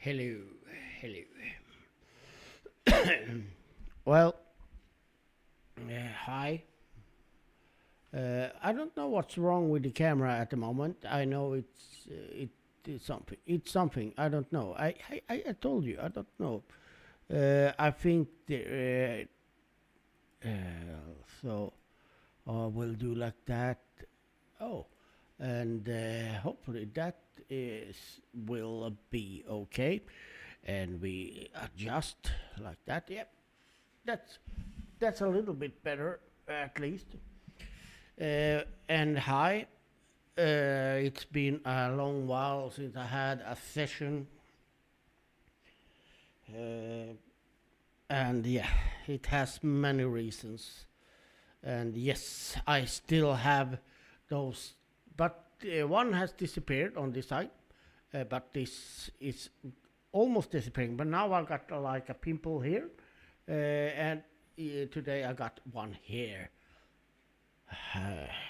Hello, hello. Well, hi. I don't know what's wrong with the camera at the moment. I know it's something. It's something. I don't know. I told you. I don't know. I think so. We'll do like that. Oh, and hopefully that is will be okay. And we adjust like that. Yep, that's that's a little bit better at least. And hi, it's been a long while since I had a session, uh, and yeah, it has many reasons. And yes, I still have those, but one has disappeared on this side, but this is almost disappearing. But now I got like a pimple here, and today I got one here.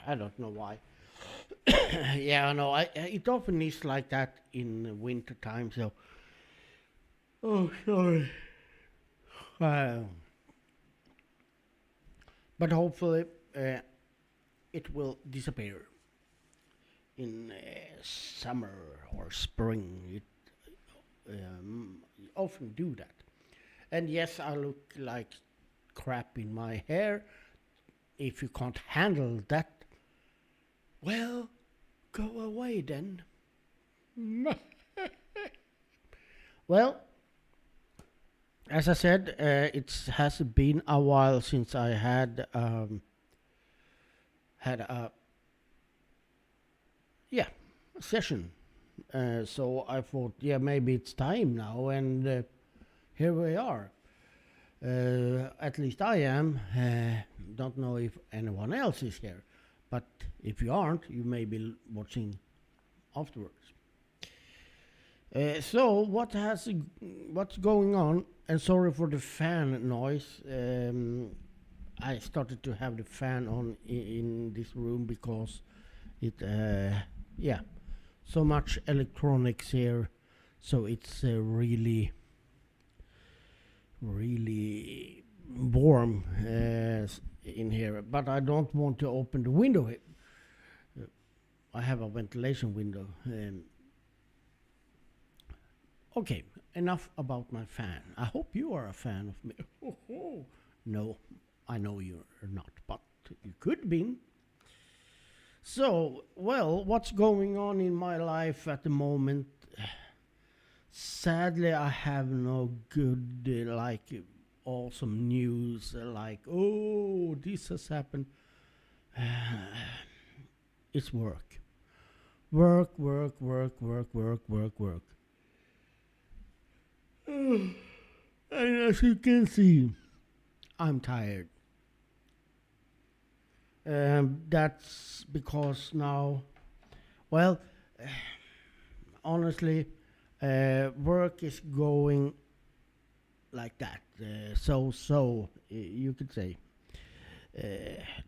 I don't know why. Yeah, I know. It often is like that in winter time. So, oh, sorry. Uh, but hopefully, uh, it will disappear in summer or spring. It often do that. And yes, I look like crap in my hair. If you can't handle that, well, go away then. Well, as I said, it has been a while since I had a yeah a session. So I thought, yeah, maybe it's time now, and here we are. At least I am. Don't know if anyone else is here, but if you aren't, you may be watching afterwards. So what's going on? And sorry for the fan noise. I started to have the fan on in this room because it yeah, so much electronics here, so it's really warm in here. But I don't want to open the window. I have a ventilation window. Okay, enough about my fan. I hope you are a fan of me. No, I know you're not, but you could be. So, well, what's going on in my life at the moment? Sadly, I have no good, awesome news, like, oh, this has happened. It's work. Work, work, work, work, work, work, work. And as you can see, I'm tired. That's because now, well, honestly, work is going like that. You could say.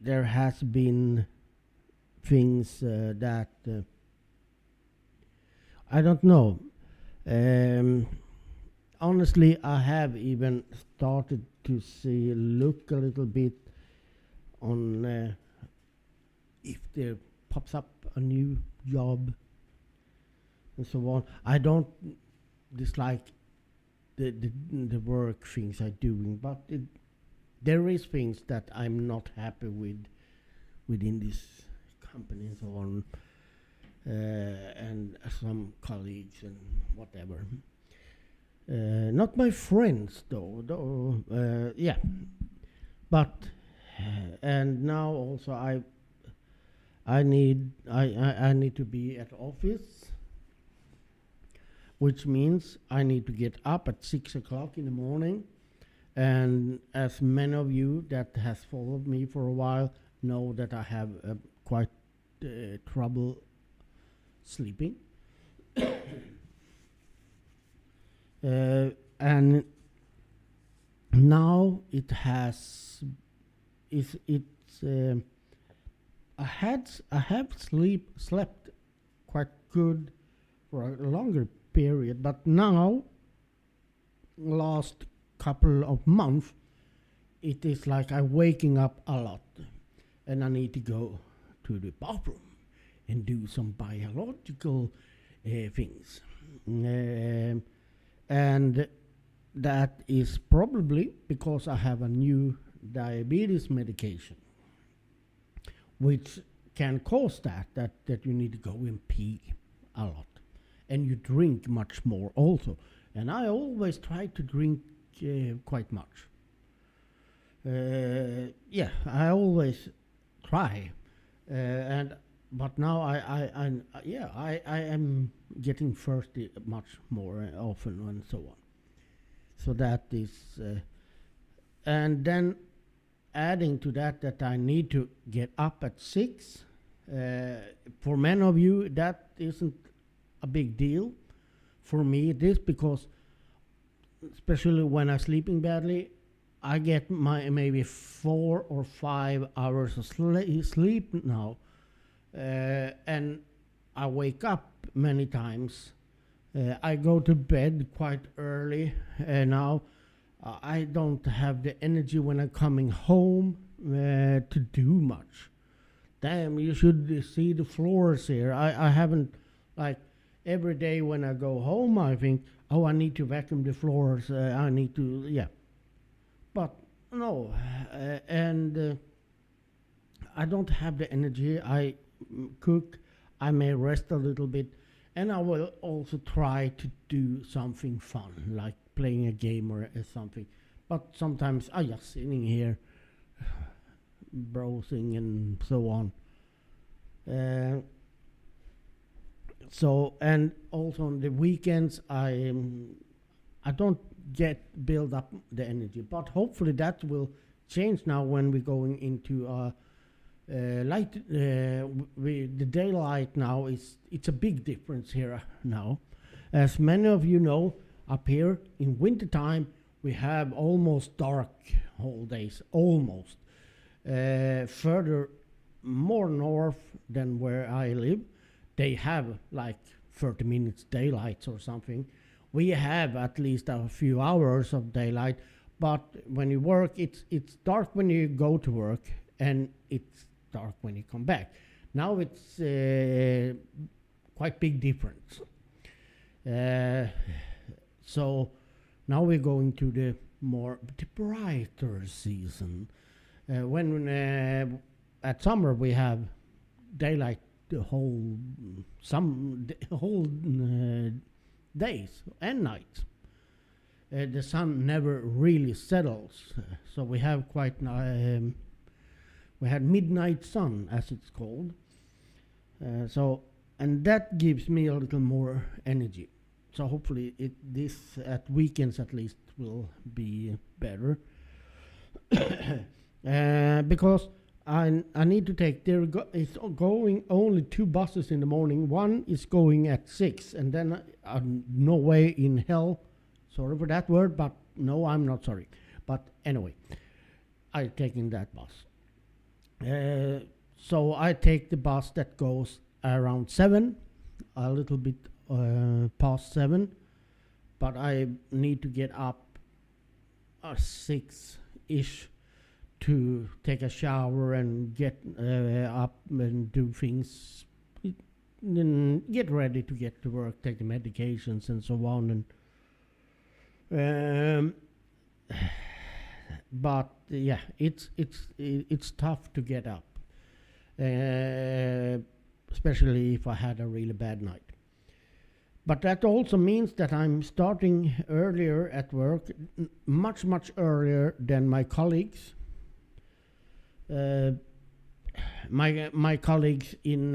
There has been things that I don't know. Um, Honestly, I have even started to look a little bit on if there pops up a new job and so on. I don't dislike the work things I'm doing, but there is things that I'm not happy with within this company and so on, and some colleagues and whatever. Not my friends though. Yeah, but and now also I need to be at office, which means I need to get up at 6 o'clock in the morning. And as many of you that has followed me for a while know that I have quite trouble sleeping. And now it's I have slept quite good for a longer period, but now last couple of months, it is like I'm waking up a lot, and I need to go to the bathroom and do some biological things. And that is probably because I have a new diabetes medication, which can cause that you need to go and pee a lot. And you drink much more also. And I always try to drink quite much. Yeah, I always try. But now I am getting thirsty much more often and so on. So that is, and then adding to that I need to get up at 6. For many of you, that isn't a big deal. For me, it is, because especially when I'm sleeping badly, I get my maybe 4 or 5 hours of sleep now, and I wake up many times. I go to bed quite early now. I don't have the energy when I'm coming home to do much. Damn, you should see the floors here. I haven't, like, every day when I go home, I think, oh, I need to vacuum the floors. I need to, yeah. But no, and I don't have the energy. I cook. I may rest a little bit. And I will also try to do something fun, like playing a game or something. But sometimes I'm just sitting here, browsing and so on. So, and also on the weekends, I don't build up the energy. But hopefully that will change now when we're going into light. The daylight now it's a big difference here now. As many of you know, up here in wintertime we have almost dark whole days, almost. Further more north than where I live, they have like 30 minutes daylight or something. We have at least a few hours of daylight, but when you work, it's dark when you go to work, and it's dark when you come back. Now it's quite big difference. So now we're going to the brighter season. When at summer we have daylight the whole days and nights. The sun never really settles, so we have quite we had midnight sun, as it's called. So, and that gives me a little more energy. So hopefully this at weekends at least will be better. Because I need to take, it's going only 2 buses in the morning. One is going at 6, and then no way in hell, sorry for that word, but no, I'm not sorry. But anyway, I'm taking that bus. So I take the bus that goes around 7, a little bit past 7, but I need to get up 6-ish to take a shower and get up and do things, then get ready to get to work, take the medications and so on. And but yeah, it's tough to get up, especially if I had a really bad night. But that also means that I'm starting earlier at work, much earlier than my colleagues. My colleagues in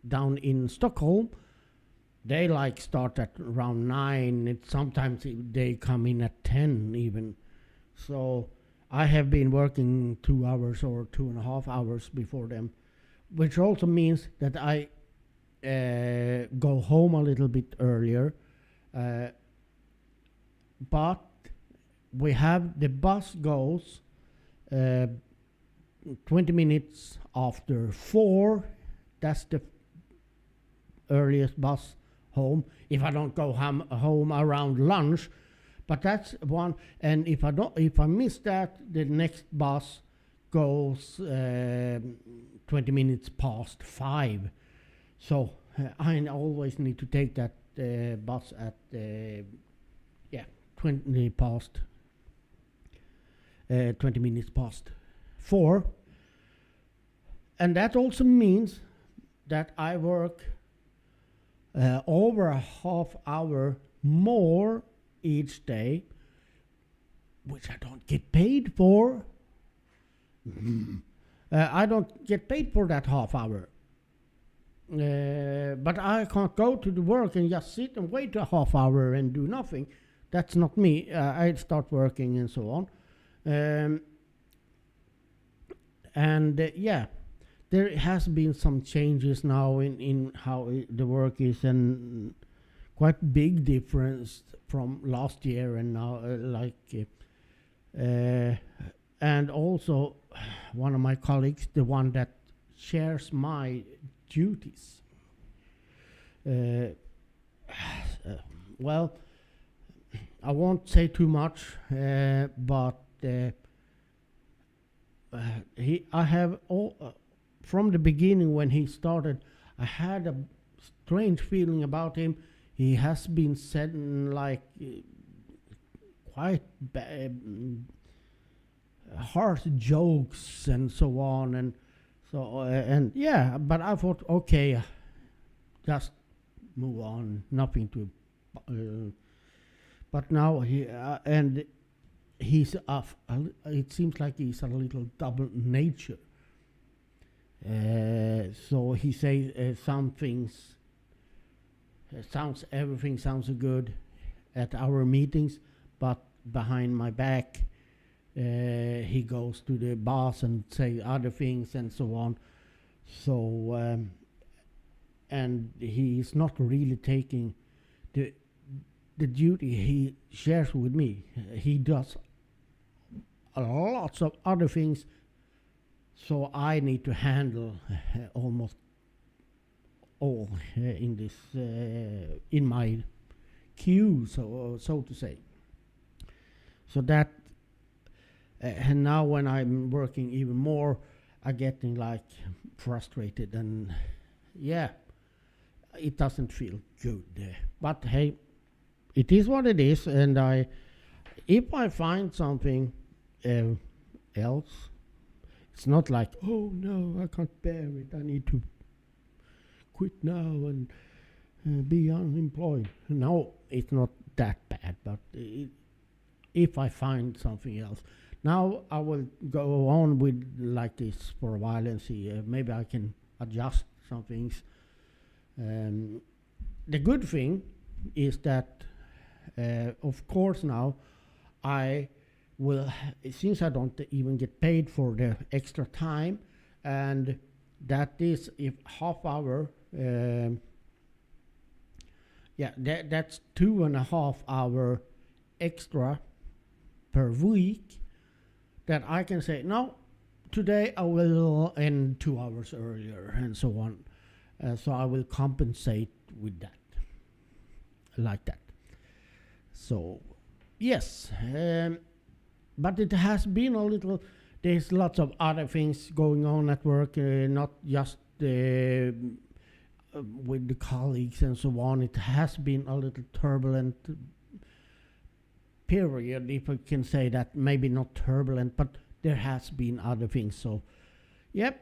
down in Stockholm, they like start at around 9. Sometimes they come in at 10 even. So I have been working 2 hours or 2.5 hours before them, which also means that I go home a little bit earlier. But we have the bus goes 20 minutes after 4. That's the earliest bus home if I don't go home around lunch. But that's one. And if I miss that, the next bus goes 20 minutes past 5. So I always need to take that bus at 20 minutes past 4. And that also means that I work over a half hour more each day, which I don't get paid for. I don't get paid for that half hour. But I can't go to the work and just sit and wait a half hour and do nothing. That's not me. I start working and so on. There has been some changes now in how the work is, and quite big difference from last year and now. And also, one of my colleagues, the one that shares my duties. Well, I won't say too much, but I have from the beginning when he started, I had a strange feeling about him. He has been saying like quite harsh jokes and so on, and so but I thought, okay, just move on, nothing to. But now he's it seems like he's a little double nature. So he says some things. Everything sounds good at our meetings, but behind my back, he goes to the boss and say other things and so on. So and he is not really taking the duty he shares with me. He does lots of other things, so I need to handle almost all in this in my queue, so to say. So that and now when I'm working even more, I'm getting like frustrated, and it doesn't feel good. But hey, it is what it is, and if I find something else, it's not like, oh no, I can't bear it, I need to quit now and be unemployed. No, it's not that bad, but if I find something else. Now I will go on with like this for a while and see, maybe I can adjust some things. The good thing is that, of course, now I will, since I don't even get paid for the extra time, and that is if half hour, that's 2.5 hour extra per week, that I can say, no, today I will end 2 hours earlier and so on. So I will compensate with that, like that. So, yes, but it has been a little, there's lots of other things going on at work, not just with the colleagues and so on. It has been a little turbulent period, if I can say that. Maybe not turbulent, but there has been other things. So, yep,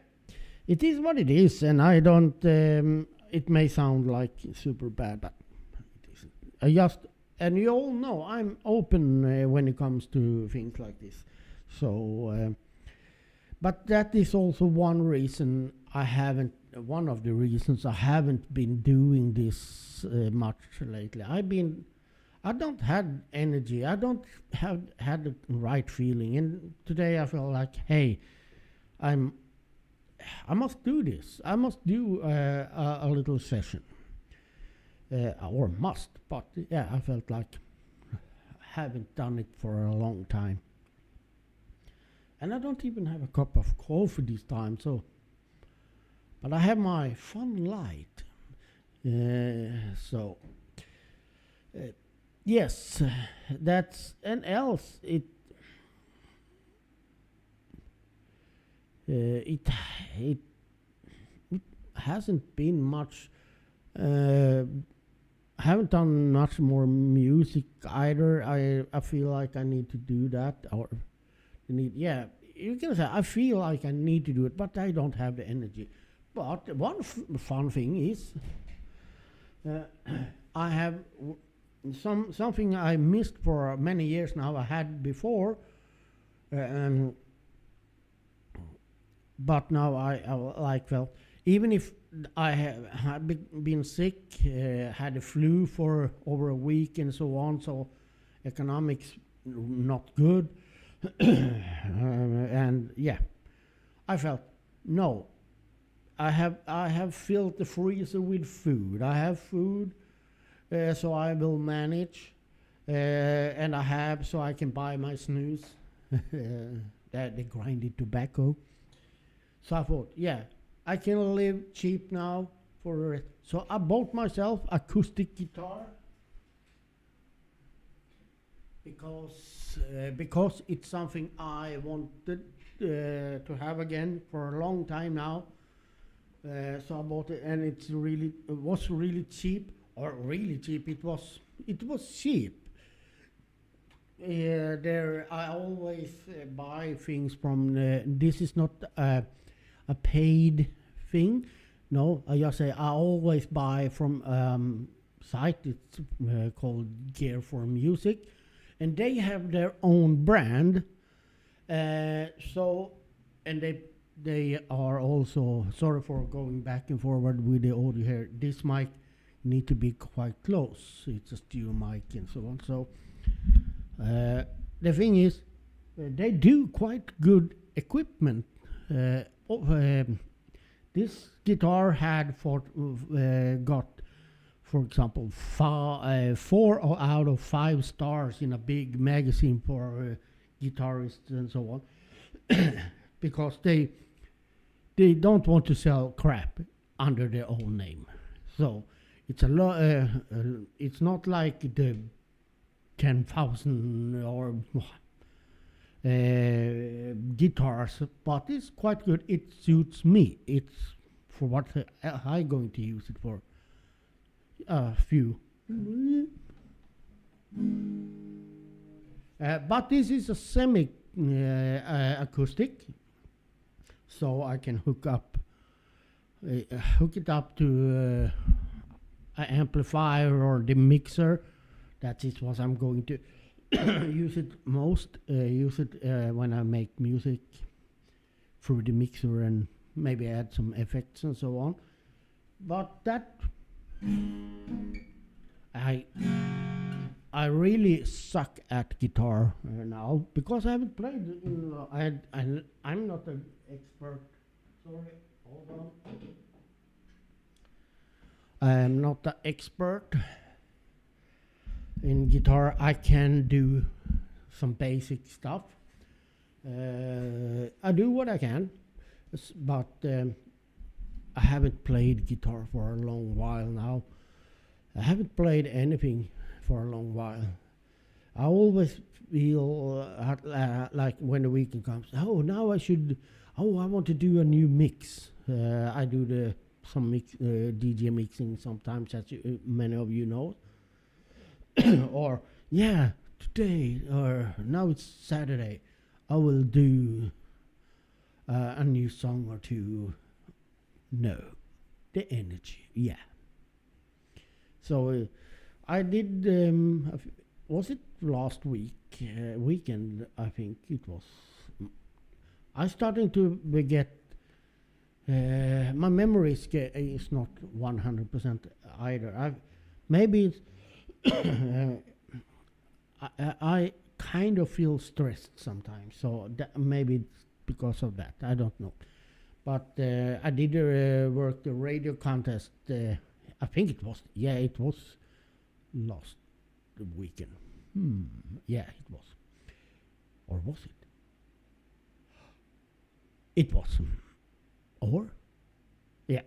it is what it is, and I don't, it may sound like super bad, but it isn't. And you all know I'm open when it comes to things like this. So, but that is also one reason one of the reasons I haven't been doing this much lately. I don't have energy. I don't have had the right feeling. And today I felt like, hey, I must do this. I must do a little session. Or must, but yeah, I felt like I haven't done it for a long time. And I don't even have a cup of coffee this time, so. But I have my fun light. So uh, yes, that's and else it it hasn't been much. Uh, haven't done much more music either. I feel like I need to do that, or need, yeah, you can say I feel like I need to do it, but I don't have the energy. But one fun thing is uh, I have something I missed for many years now. I had before, um, but now I like, well, even if I have had been sick, had a flu for over a week and so on, so economics not good, and yeah, I felt no. I have filled the freezer with food. I have food, so I will manage, and I have so I can buy my snus, that the grinded tobacco. So I thought, yeah, I can live cheap now for the rest. So I bought myself acoustic guitar because it's something I wanted to have again for a long time now. So I bought it, and it was really cheap, or really cheap. It was cheap. There I always buy things from. This is not a paid thing. No, I just say I always buy from site. It's called Gear for Music, and they have their own brand. So, and they are also, sorry for going back and forward with the audio here. This mic need to be quite close. It's a stereo mic and so on. So the thing is, they do quite good equipment. This guitar had got, for example, 4 out of 5 stars in a big magazine for guitarists and so on, because they don't want to sell crap under their own name. So it's it's not like the 10,000 or guitars, but it's quite good. It suits me. It's for what I'm going to use it for. A few. But this is a semi acoustic, so I can hook it up to an amplifier or the mixer. That is what I'm going to use it most. Use it when I make music through the mixer, and maybe add some effects and so on. But that I really suck at guitar now, because I haven't played. I'm not an expert. Sorry, hold on. I am not an expert in guitar. I can do some basic stuff. I do what I can, but I haven't played guitar for a long while now. I haven't played anything for a long while. I always feel like when the weekend comes, I want to do a new mix. I do some DJ mixing sometimes, as many of you know. Or, yeah, today, or now it's Saturday, I will do a new song or two. No, the energy, yeah. So I did, was it last weekend, I think it was. I'm starting to get, my memory is not 100% either. Maybe it's I kind of feel stressed sometimes, so maybe it's because of that. I don't know. But I did work the radio contest. I think it was last weekend. Yeah, it was. Or was it? It was. Or? Yeah.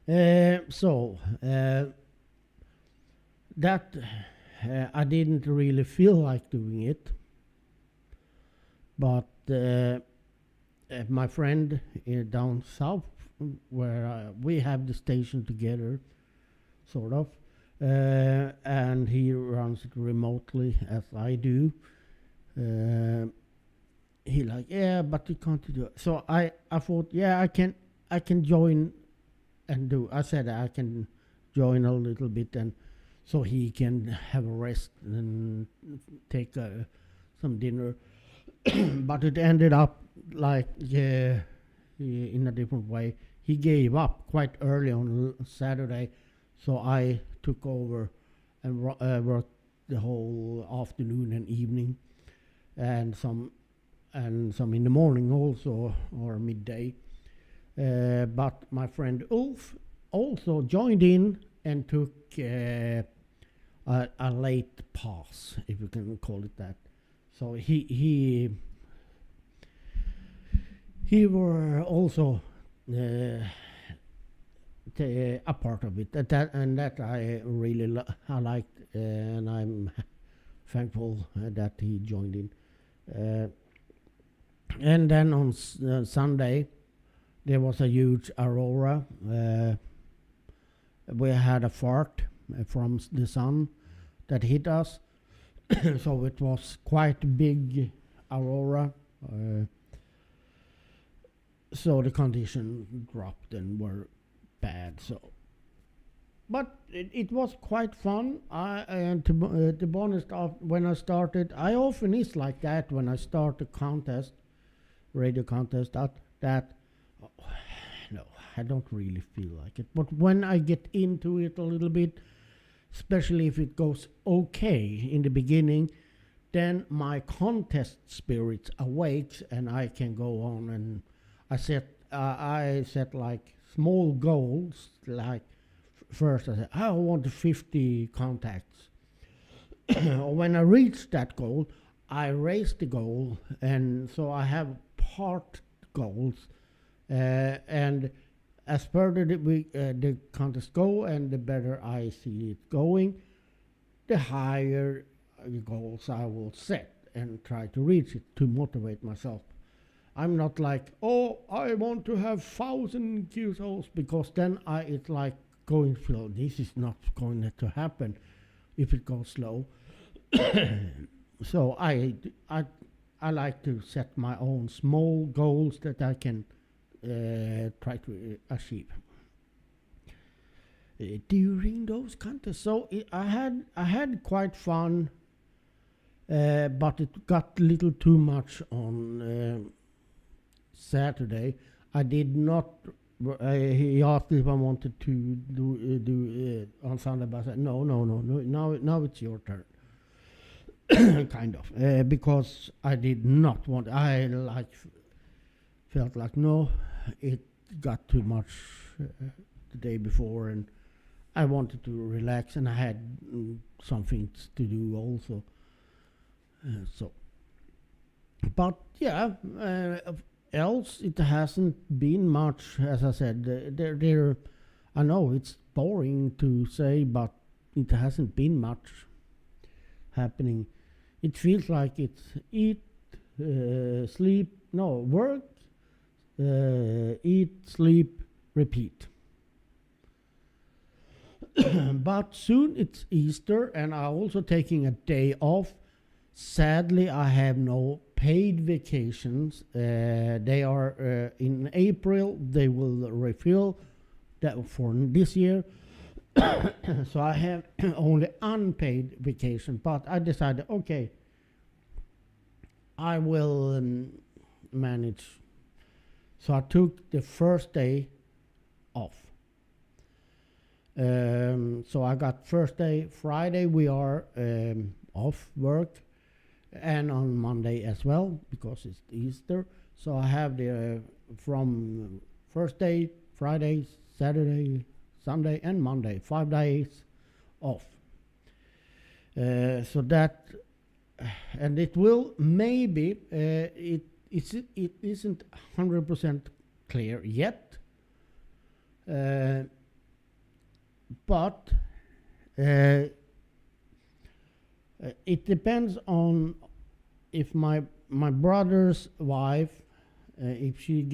So that I didn't really feel like doing it, but my friend down south, where we have the station together, sort of, and he runs it remotely as I do. He like, yeah, but you can't do it. So I thought, yeah, I can join and do. I said I can join a little bit, and so he can have a rest and take some dinner. But it ended up like in a different way. He gave up quite early on Saturday, so I took over and worked the whole afternoon and evening, and some in the morning also, or midday. But my friend Ulf also joined in and took a late pass, if you can call it that. So he were also a part of it, and that I really I liked, and I'm thankful that he joined in. And then on Sunday, there was a huge aurora. We had a fart from the sun that hit us, so it was quite big aurora. So the conditions dropped and were bad. So, but it was quite fun. To be honest, when I started, I often is like that when I start a contest, radio contest. That no, I don't really feel like it. But when I get into it a little bit, especially if it goes okay in the beginning, then my contest spirit awakes and I can go on, and I set like small goals. Like first I said I want 50 contacts. When I reach that goal, I raise the goal, and so I have part goals, and as further the contest go, and the better I see it going, the higher goals I will set and try to reach it to motivate myself. I'm not like, oh, I want to have 1,000 QSOs, because then it's like going slow. This is not going to happen if it goes slow. So I like to set my own small goals that I can try to achieve during those contests. So I had quite fun, but it got a little too much on Saturday. I did not. He asked if I wanted to do on Sunday, but I said no. Now it's your turn. Kind of, because I did not want. I felt like no, it got too much the day before, and I wanted to relax, and I had some things to do also. So, but yeah, else it hasn't been much. As I said, I know it's boring to say, but it hasn't been much happening. It feels like it's eat, sleep, no, work, eat, sleep, repeat. But soon it's Easter, and I'm also taking a day off. Sadly, I have no paid vacations. They are in April. They will refill that for this year. So I have only unpaid vacation, but I decided, okay, I will manage. So I took the first day off. So I got first day, Friday we are off work, and on Monday as well, because it's Easter. So I have the from first day, Friday, Saturday, Sunday and Monday, 5 days off. So that, and it will maybe, it isn't 100% clear yet, but uh, it depends on if my brother's wife, if she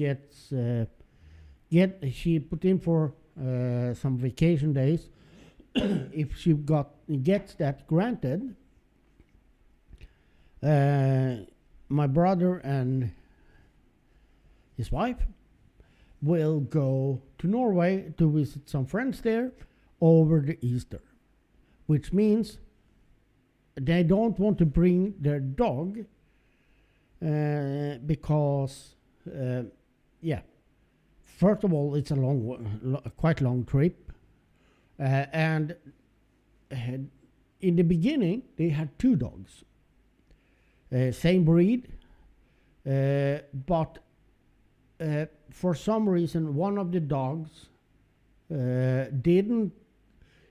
she put in for some vacation days. If she gets that granted, my brother and his wife will go to Norway to visit some friends there over the Easter, which means they don't want to bring their dog because, yeah, first of all, it's a quite long trip, and in the beginning they had 2 dogs, same breed, but for some reason one of the dogs didn't.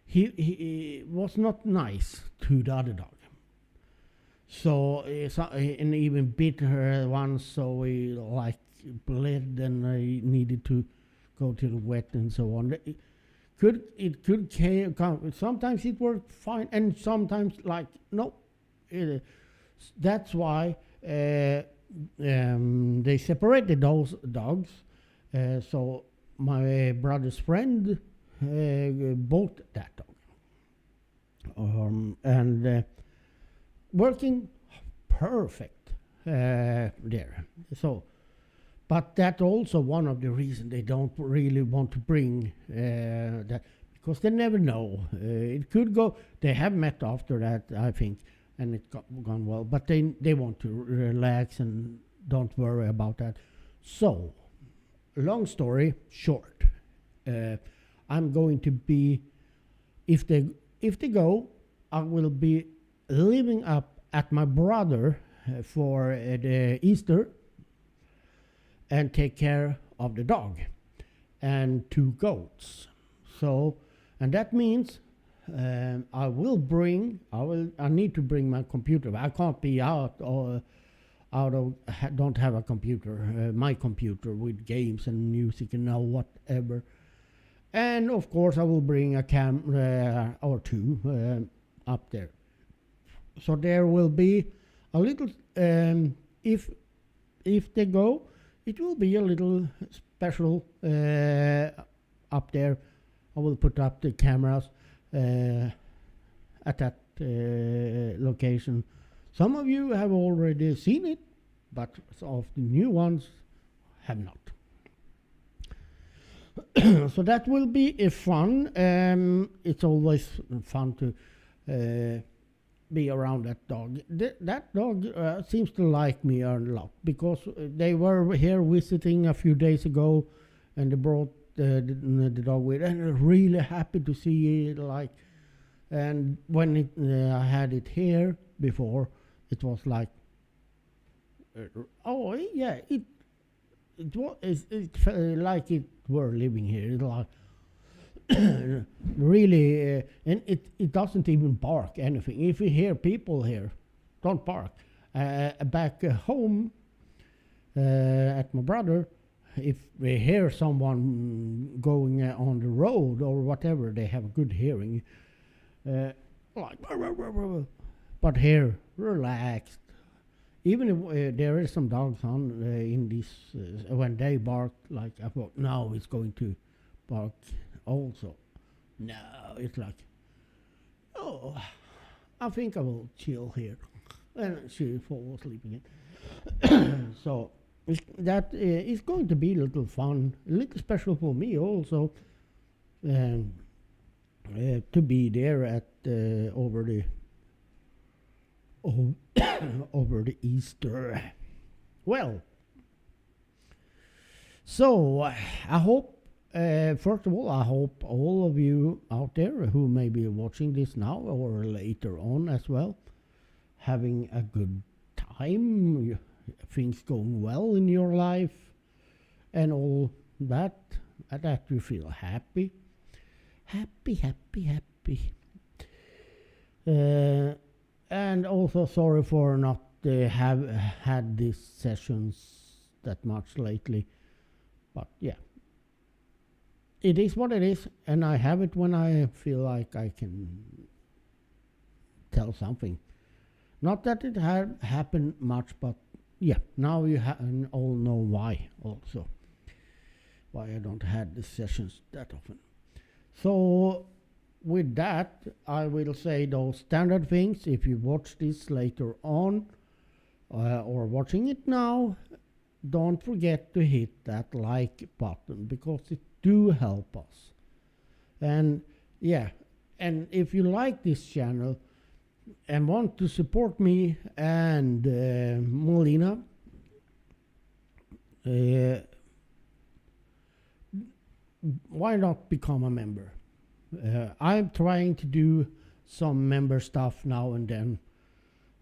He was not nice to the other dog. So, and even bit her once, so he like bled, and I needed to go to the vet and so on. It could sometimes it worked fine, and sometimes like no. That's why they separated those dogs. So my brother's friend bought that dog, and working perfect there. So, but that's also one of the reasons they don't really want to bring that, because they never know. It could go. They have met after that, I think, and it gone well. But they want to relax and don't worry about that. So, long story short, I'm going to be, if they go, I will be living up at my brother for the Easter and take care of the dog and 2 goats. So, and that means I need to bring my computer. I can't be out of don't have a computer, my computer with games and music and whatever. And of course I will bring a camera or 2 up there. So there will be a little, if they go, it will be a little special up there. I will put up the cameras at that location. Some of you have already seen it, but some of the new ones have not. So that will be fun. It's always fun to be around that dog. That dog seems to like me a lot, because they were here visiting a few days ago, and they brought the dog with, and I'm really happy to see it. Like, and when I had it here before, it was like, oh yeah, it felt like it were living here. It like really, and it doesn't even bark anything. If you hear people here, don't bark. Back home at my brother, if we hear someone going on the road or whatever, they have good hearing. Like, but here, relaxed. Even if there is some dogs on in this, when they bark, like I thought, now it's going to bark also. No, it's like, oh, I think I will chill here. And she falls asleep again. So that is going to be a little fun, a little special for me also, to be there at over the over the Easter. Well, so I hope, first of all, I hope all of you out there who may be watching this now or later on as well, having a good time, things going well in your life, and all that, that you feel happy. And also sorry for not have had these sessions that much lately, but yeah, it is what it is, and I have it when I feel like I can tell something. Not that it had happened much, but yeah, now you all know why also. Why I don't have the sessions that often. So with that, I will say those standard things. If you watch this later on or watching it now, don't forget to hit that like button because it do help us. And yeah, and if you like this channel and want to support me and Molina, why not become a member? I'm trying to do some member stuff now and then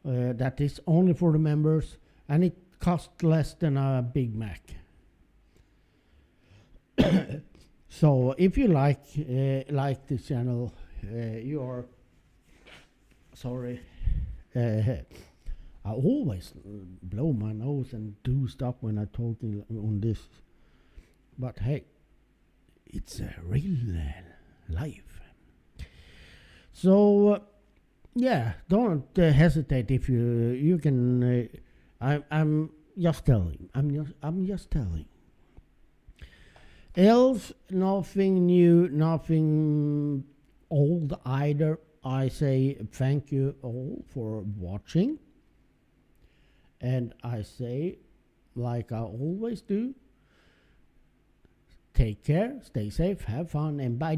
that is only for the members, and it costs less than a Big Mac. So if you like this channel, you are sorry. I always blow my nose and do stuff when I'm talking on this, but hey, it's a real life. So yeah, don't hesitate if you can. I'm just telling. I'm just telling. Else, nothing new, nothing old either. I say thank you all for watching, and I say, like I always do, take care, stay safe, have fun, and bye.